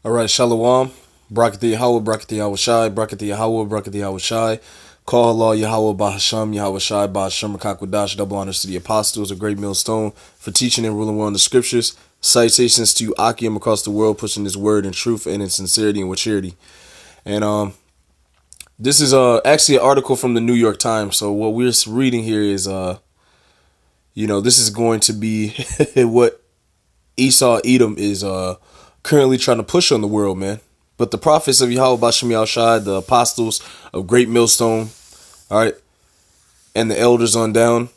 All right, Shalom. Brakati Yahweh, Brakati Yahweh Shai, Brakati Yahweh, Brakati Yahweh Shai. Call Allah Yahweh Bahasham, Yahweh Shai, Bahasham Rakakwadash. Double honors to the apostles, a great millstone for teaching and ruling well in the scriptures. Citations to Akim across the world, pushing his word in truth and in sincerity and with charity. And this is actually an article from the New York Times. So what we're reading here is this is going to be what Esau Edom is currently trying to push on the world, man. But the prophets of Yahweh Bashem Yahushai, the apostles of Great Millstone, all right, and the elders on down,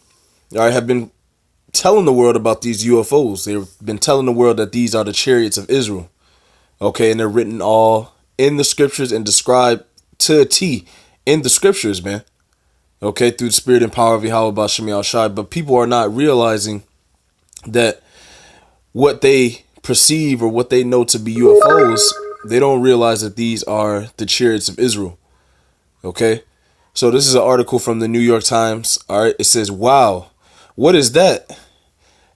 all right, have been telling the world about these UFOs. They've been telling the world that these are the chariots of Israel, okay, and they're written all in the scriptures and described to a T in the scriptures, man, okay, through the spirit and power of Yahweh Bashem Yahushai. But people are not realizing that what they perceive or what they know to be UFOs, they don't realize that these are the chariots of Israel. Okay? So this is an article from the New York Times. All right. It says, wow, what is that?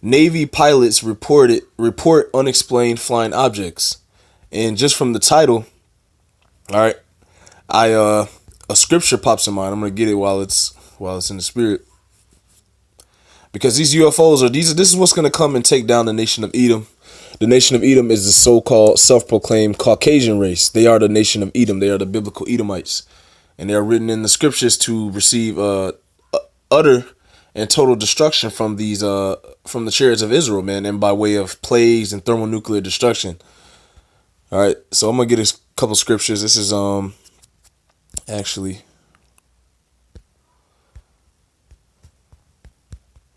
Navy pilots report unexplained flying objects. And just from the title, all right, a scripture pops in mind. I'm gonna get it while it's in the spirit. Because these UFOs this is what's gonna come and take down the nation of Edom. The nation of Edom is the so-called self-proclaimed Caucasian race. They are the nation of Edom. They are the biblical Edomites. And they are written in the scriptures to receive utter and total destruction from the chariots of Israel, man, and by way of plagues and thermonuclear destruction. All right, so I'm going to get a couple scriptures. This is actually,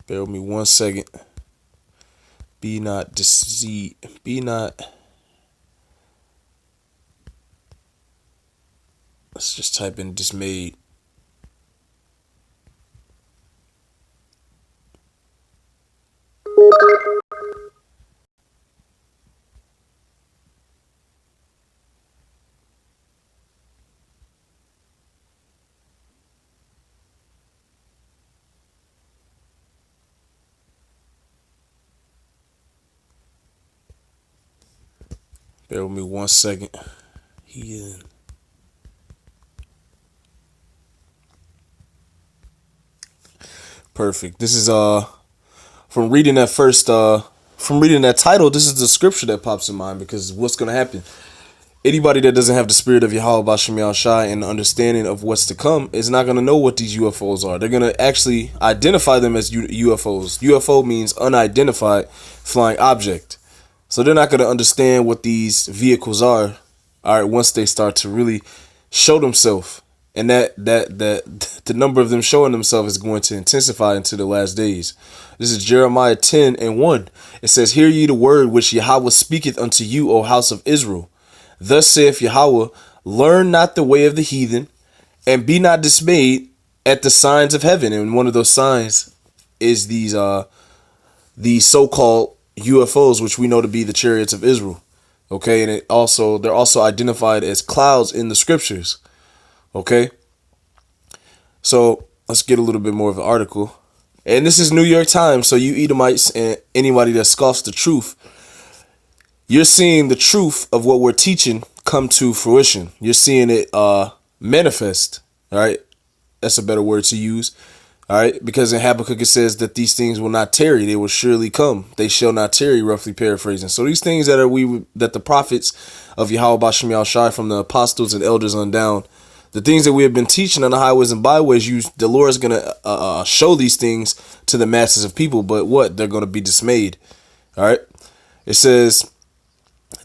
bear with me 1 second. Be not deceived. Be not. Let's just type in dismayed. Bear with me 1 second. Perfect. This is from reading that title, this is the scripture that pops in mind, because what's gonna happen? Anybody that doesn't have the spirit of Yahweh Bashem Yahushai and the understanding of what's to come is not gonna know what these UFOs are. They're gonna actually identify them as UFOs. UFO means unidentified flying object. So they're not going to understand what these vehicles are, all right, once they start to really show themselves. And that the number of them showing themselves is going to intensify into the last days. This is Jeremiah 10:1. It says, hear ye the word which Yahweh speaketh unto you, O house of Israel. Thus saith Yahweh, learn not the way of the heathen, and be not dismayed at the signs of heaven. And one of those signs is these so-called UFOs, which we know to be the chariots of Israel. Okay, and they're also identified as clouds in the scriptures. Okay, so let's get a little bit more of an article. And this is New York Times, so you Edomites and anybody that scoffs the truth, you're seeing the truth of what we're teaching come to fruition. You're seeing it manifest. All right, that's a better word to use. All right, because in Habakkuk it says that these things will not tarry; they will surely come. They shall not tarry, roughly paraphrasing. So these things that the prophets of Yahweh Bashem Yahushai, from the apostles and elders on down, the things that we have been teaching on the highways and byways, the Lord is gonna show these things to the masses of people. But what? They're gonna be dismayed. All right, it says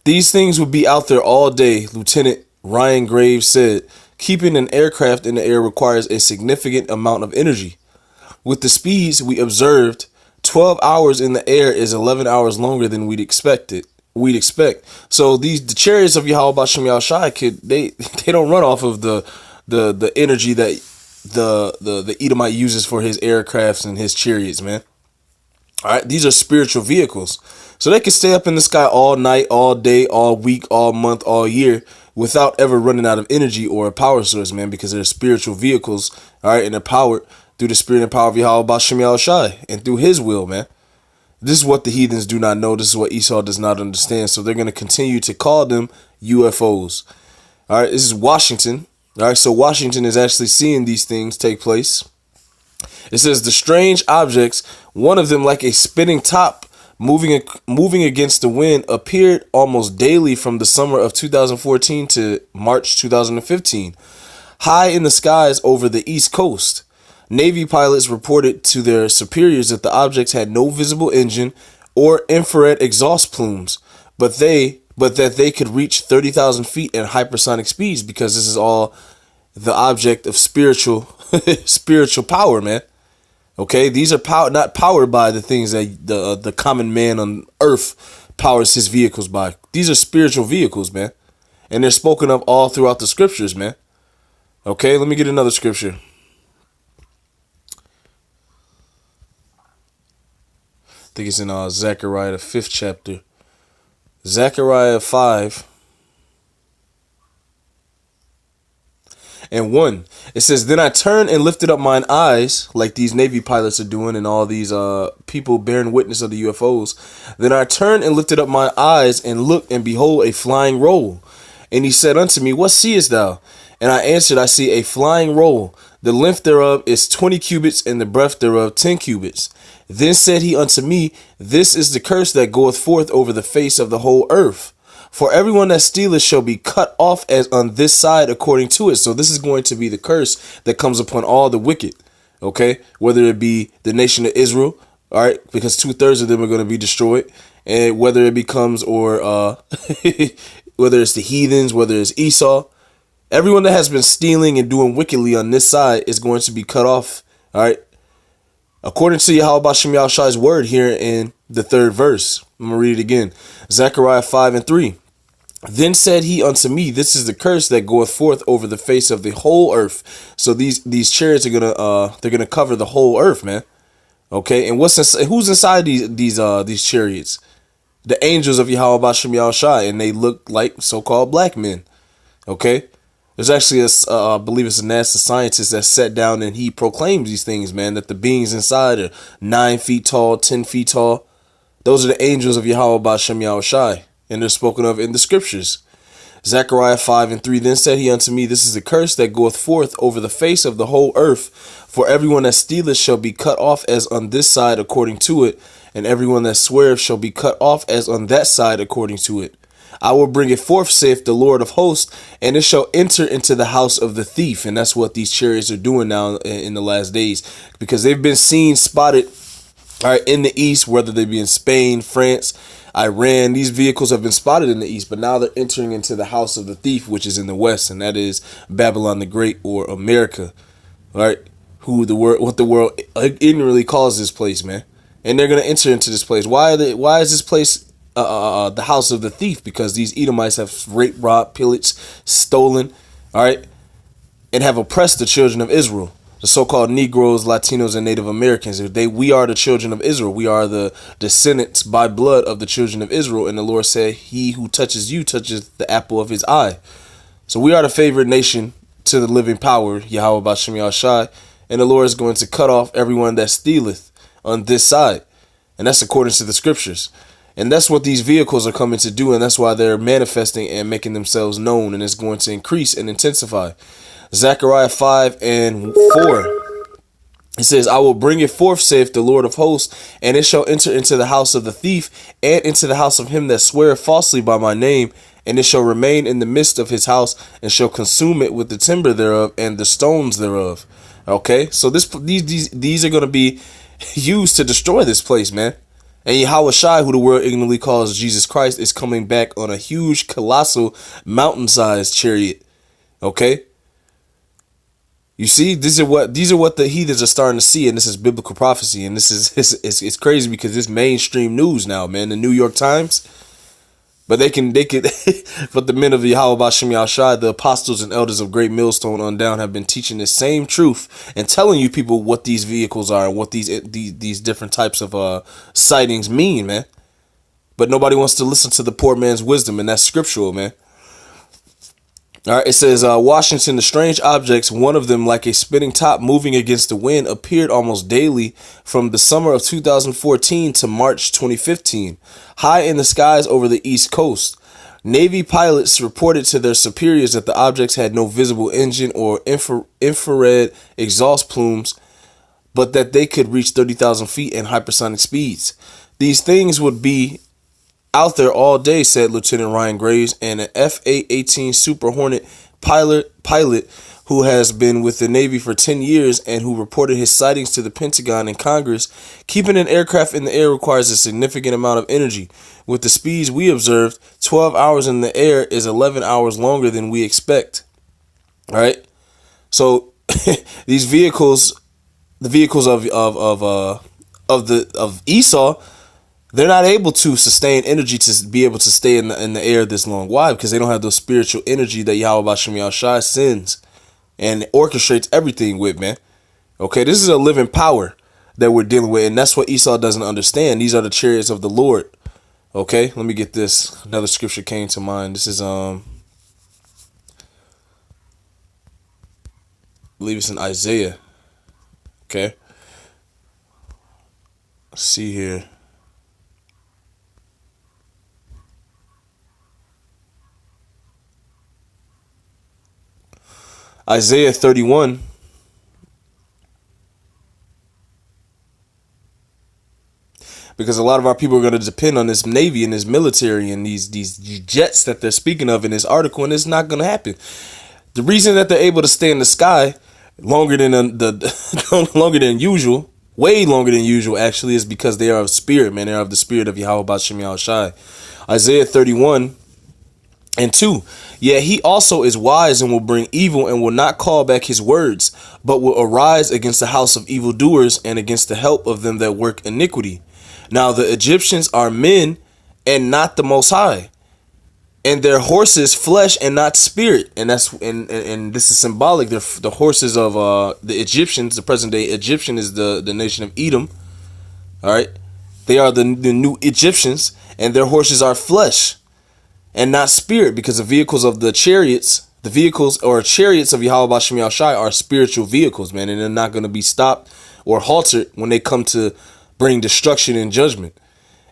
these things will be out there all day. Lieutenant Ryan Graves said, keeping an aircraft in the air requires a significant amount of energy. With the speeds we observed, 12 hours in the air is 11 hours longer than we'd expect. So the chariots of Yahweh Bashem Yahushai they don't run off of the energy that the Edomite uses for his aircrafts and his chariots, man. All right, these are spiritual vehicles. So they can stay up in the sky all night, all day, all week, all month, all year without ever running out of energy or a power source, man, because they're spiritual vehicles, all right, and they're powered through the spirit and power of Yahweh Bashem Yahushai and through his will, man. This is what the heathens do not know. This is what Esau does not understand. So they're going to continue to call them UFOs. All right, this is Washington. All right, so Washington is actually seeing these things take place. It says the strange objects, one of them like a spinning top moving against the wind, appeared almost daily from the summer of 2014 to March 2015, high in the skies over the East Coast. Navy pilots reported to their superiors that the objects had no visible engine or infrared exhaust plumes, but that they could reach 30,000 feet at hypersonic speeds, because this is all the object of spiritual power, man. Okay, these are not powered by the things that the common man on earth powers his vehicles by. These are spiritual vehicles, man, and they're spoken of all throughout the scriptures, man. Okay, let me get another scripture. I think it's in Zechariah, the 5th chapter. Zechariah 5 and 1. It says, "Then I turned and lifted up mine eyes," like these Navy pilots are doing and all these people bearing witness of the UFOs. "Then I turned and lifted up my eyes and looked, and behold, a flying roll. And he said unto me, What seest thou? And I answered, I see a flying roll. The length thereof is 20 cubits, and the breadth thereof 10 cubits. Then said he unto me, This is the curse that goeth forth over the face of the whole earth. For everyone that stealeth shall be cut off as on this side according to it." So this is going to be the curse that comes upon all the wicked. Okay, whether it be the nation of Israel, all right, because 2/3 of them are going to be destroyed, and whether it becomes whether it's the heathens, whether it's Esau, everyone that has been stealing and doing wickedly on this side is going to be cut off. All right, according to Yahweh Bashem Yahushai's word here in the 3rd verse. I'm gonna read it again. Zechariah 5 and 3. "Then said he unto me, This is the curse that goeth forth over the face of the whole earth." So these chariots are gonna cover the whole earth, man. Okay, and who's inside these chariots? The angels of Yahweh Bashem Yahushai, and they look like so-called black men. Okay, there's actually I believe it's a NASA scientist that sat down and he proclaims these things, man. That the beings inside are 9 feet tall, 10 feet tall. Those are the angels of Yahweh Bashem Yahushai, and they're spoken of in the scriptures. Zechariah 5 and 3. "Then said he unto me, This is the curse that goeth forth over the face of the whole earth. For everyone that stealeth shall be cut off as on this side according to it, and everyone that sweareth shall be cut off as on that side according to it. I will bring it forth, saith the Lord of hosts, and it shall enter into the house of the thief." And that's what these chariots are doing now in the last days, because they've been seen, spotted, all right, in the east, whether they be in Spain, France, Iran. These vehicles have been spotted in the east, but now they're entering into the house of the thief, which is in the west, and that is Babylon the Great, or America, all right? What the world ignorantly calls this place, man. And they're gonna enter into this place. Why is this place the house of the thief? Because these Edomites have raped, robbed, pillaged, stolen, all right, and have oppressed the children of Israel. The so-called Negroes, Latinos, and Native Americans. We are the children of Israel. We are the descendants by blood of the children of Israel. And the Lord said, "He who touches you touches the apple of his eye." So we are the favored nation to the living power, Yahweh Bashem Yahushai. And the Lord is going to cut off everyone that stealeth on this side. And that's according to the scriptures. And that's what these vehicles are coming to do. And that's why they're manifesting and making themselves known. And it's going to increase and intensify. Zechariah 5 and 4. It says, "I will bring it forth, saith the Lord of hosts, and it shall enter into the house of the thief, and into the house of him that sweareth falsely by my name, and it shall remain in the midst of his house, and shall consume it with the timber thereof and the stones thereof." Okay, so these are going to be used to destroy this place, man. And Yahweh Shai, who the world ignorantly calls Jesus Christ, is coming back on a huge, colossal, mountain-sized chariot. Okay. You see, these are what the heathens are starting to see, and this is biblical prophecy, and this is it's crazy because it's mainstream news now, man. The New York Times, but they could, but the men of Yahweh Bashem Yahushai, the apostles and elders of Great Millstone on down, have been teaching the same truth and telling you people what these vehicles are and what these different types of sightings mean, man. But nobody wants to listen to the poor man's wisdom, and that's scriptural, man. All right, it says, Washington, the strange objects, one of them like a spinning top moving against the wind, appeared almost daily from the summer of 2014 to March 2015, high in the skies over the East Coast. Navy pilots reported to their superiors that the objects had no visible engine or infrared exhaust plumes, but that they could reach 30,000 feet and hypersonic speeds. These things would be out there all day, said Lieutenant Ryan Graves, and an F-A-18 Super Hornet pilot who has been with the Navy for 10 years and who reported his sightings to the Pentagon and Congress. Keeping an aircraft in the air requires a significant amount of energy. With the speeds we observed, 12 hours in the air is 11 hours longer than we expect. All right? So these vehicles, the vehicles of Esau, they're not able to sustain energy to be able to stay in the air this long. Why? Because they don't have the spiritual energy that Yahweh Bashem Yahushai sends and orchestrates everything with, man. Okay, this is a living power that we're dealing with, and that's what Esau doesn't understand. These are the chariots of the Lord. Okay, let me get this. Another scripture came to mind. This is I believe it's in Isaiah. Okay. Let's see here. Isaiah 31. Because a lot of our people are going to depend on this Navy and this military and these jets that they're speaking of in this article, and it's not going to happen. The reason that they're able to stay in the sky longer than longer than usual, way longer than usual actually, is because they are of spirit, man. They are of the spirit of Yahweh Bashem Yahushai. Isaiah 31:2. Yet he also is wise and will bring evil and will not call back his words, but will arise against the house of evildoers and against the help of them that work iniquity. Now the Egyptians are men and not the Most High, and their horses flesh and not spirit. And that's and this is symbolic. They're the horses of the Egyptians. The present day Egyptian is the nation of Edom. All right, they are the new Egyptians, and their horses are flesh and not spirit, because the vehicles of the chariots, the vehicles or chariots of Yahweh Bashem Yahushai are spiritual vehicles, man, and they're not going to be stopped or halted when they come to bring destruction and judgment.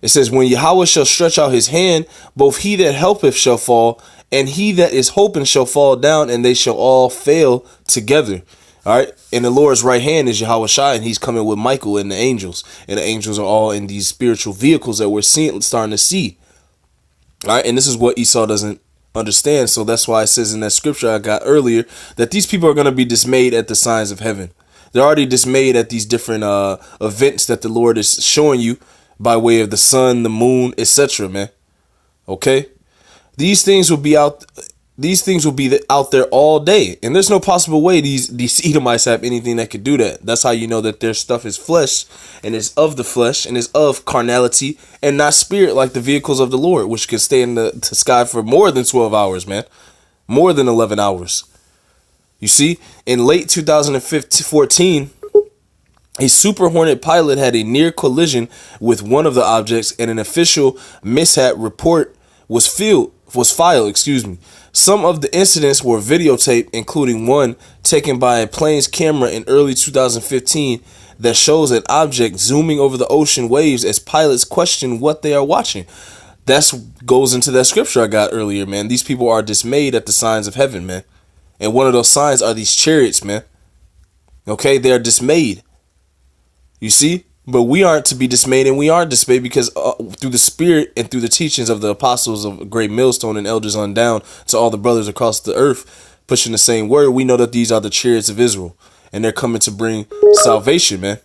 It says, when Yahweh shall stretch out his hand, both he that helpeth shall fall, and he that is hoping shall fall down, and they shall all fail together. All right. And the Lord's right hand is Yahweh Shai, and he's coming with Michael and the angels. And the angels are all in these spiritual vehicles that we're starting to see. All right, and this is what Esau doesn't understand. So that's why it says in that scripture I got earlier that these people are going to be dismayed at the signs of heaven. They're already dismayed at these different events that the Lord is showing you by way of the sun, the moon, etc., man. Okay? These things will be out there all day. And there's no possible way these Edomites have anything that could do that. That's how you know that their stuff is flesh and is of the flesh and is of carnality and not spirit, like the vehicles of the Lord, which can stay in the sky for more than 12 hours, man. More than 11 hours. You see, in late 2014, a Super Hornet pilot had a near collision with one of the objects, and an official mishap report was filed. Some of the incidents were videotaped, including one taken by a plane's camera in early 2015 that shows an object zooming over the ocean waves as pilots question what they are watching. That goes into that scripture I got earlier, man. These people are dismayed at the signs of heaven, man. And one of those signs are these chariots, man. Okay, they are dismayed. You see? But we aren't to be dismayed, and we aren't dismayed because through the spirit and through the teachings of the apostles of Great Millstone and elders on down to all the brothers across the earth pushing the same word, we know that these are the chariots of Israel, and they're coming to bring salvation, man.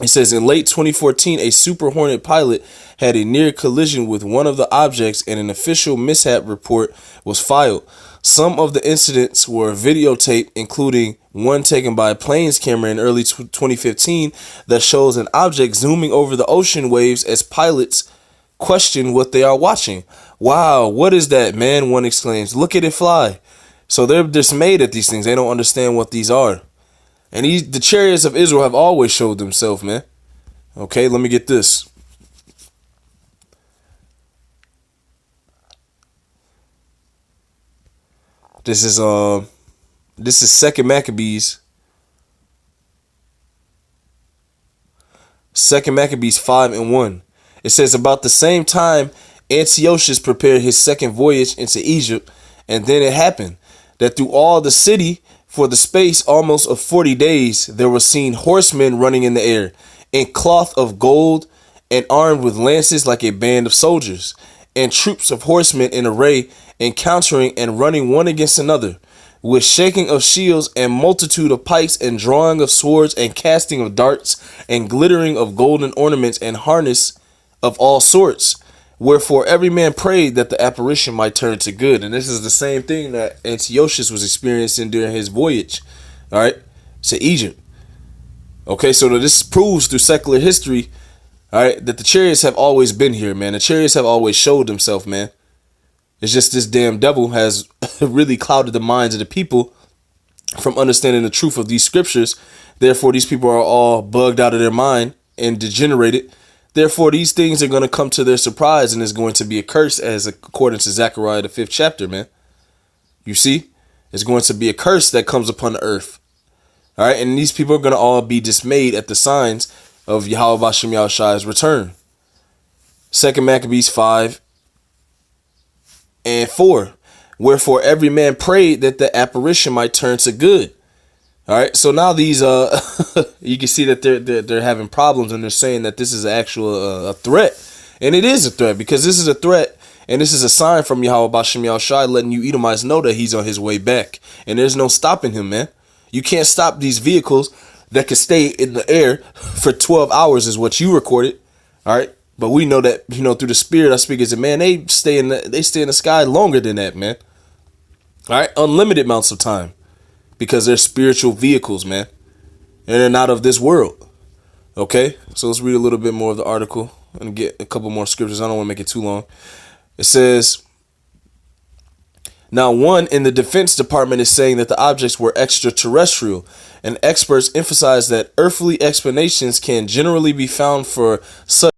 It says in late 2014, a Super Hornet pilot had a near collision with one of the objects, and an official mishap report was filed. Some of the incidents were videotaped, including one taken by a plane's camera in early 2015 that shows an object zooming over the ocean waves as pilots question what they are watching. Wow, what is that, man? One exclaims. Look at it fly. So they're dismayed at these things. They don't understand what these are. And the chariots of Israel have always showed themselves, man. Okay, let me get this. This is Second Maccabees. Second Maccabees 5:1. It says, about the same time Antiochus prepared his second voyage into Egypt, and then it happened that through all the city, for the space almost of 40 days, there were seen horsemen running in the air, in cloth of gold, and armed with lances like a band of soldiers, and troops of horsemen in array, encountering and running one against another, with shaking of shields and multitude of pikes, and drawing of swords, and casting of darts, and glittering of golden ornaments, and harness of all sorts. Wherefore every man prayed that the apparition might turn to good. And this is the same thing that Antiochus was experiencing during his voyage, all right, to Egypt. Okay, so this proves through secular history, all right, that the chariots have always been here, man. The chariots have always showed themselves, man. It's just this damn devil has really clouded the minds of the people from understanding the truth of these scriptures. Therefore, these people are all bugged out of their mind and degenerated. Therefore, these things are going to come to their surprise, and it's going to be a curse, as according to Zechariah, the 5th chapter, man. You see? It's going to be a curse that comes upon the earth. All right? And these people are going to all be dismayed at the signs of Yahweh Bashem Yahushai's return. 2 Maccabees 5:4. Wherefore every man prayed that the apparition might turn to good. All right, so now these you can see that they're having problems, and they're saying that this is an actual a threat, and it is a threat, because this is a threat, and this is a sign from Yahweh Bashem Yahushai letting you Edomites know that he's on his way back, and there's no stopping him, man. You can't stop these vehicles that can stay in the air for 12 hours, is what you recorded. All right, but we know that, you know, through the spirit I speak as a man, they stay in the sky longer than that, man. All right, unlimited amounts of time. Because they're spiritual vehicles, man. And they're not of this world. Okay? So let's read a little bit more of the article and get a couple more scriptures. I don't want to make it too long. It says, now one in the Defense Department is saying that the objects were extraterrestrial, and experts emphasize that earthly explanations can generally be found for such